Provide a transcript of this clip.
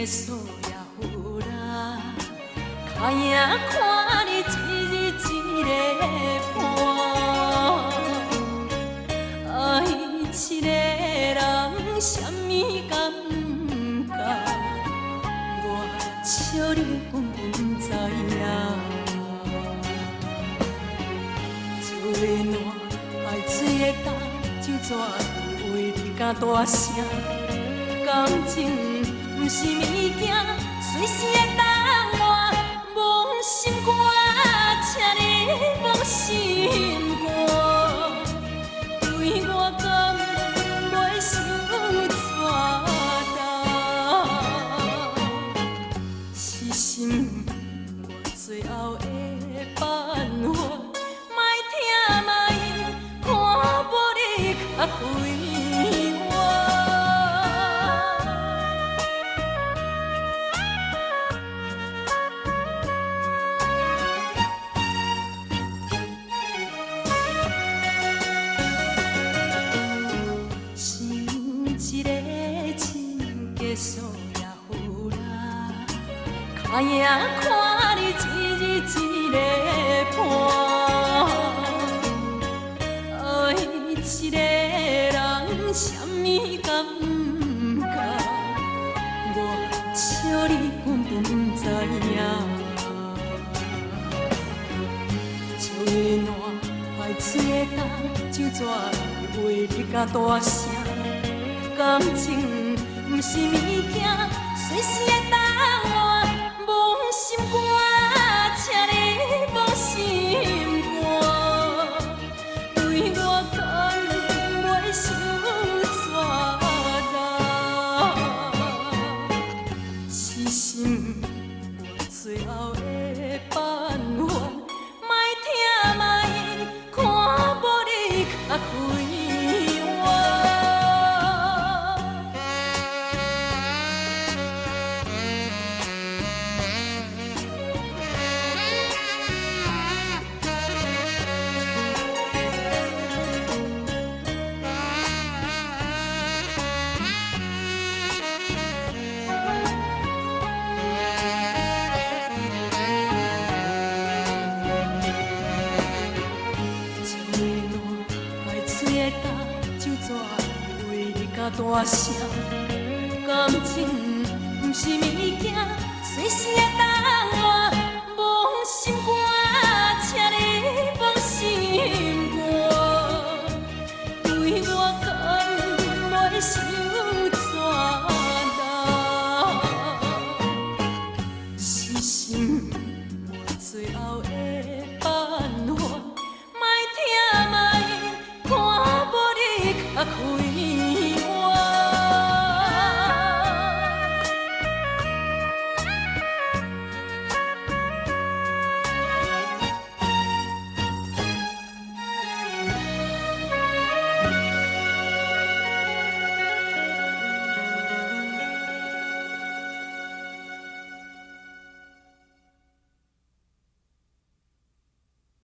束也有啦，脚影看你一日一个伴，爱一个人什么感觉，我笑你根本知影。最暖爱水的干，就怎为你敢大声？感情不是物件，随时会当换。忘心肝，请你忘心肝，对我敢袂想怎担？是心我最后的办法。较快活，想一个情结束也有啦，脚影看你一日一个伴，爱一个。什么感觉？我笑你根本不知影。最暖爱水的干，就怎会为你甲大声？感情不是物件，随时会当换。忘心肝，请你忘心肝，对我敢袂想。最后的办法，莫听莫看无你较快活。就怎为你甲大声？感情不是物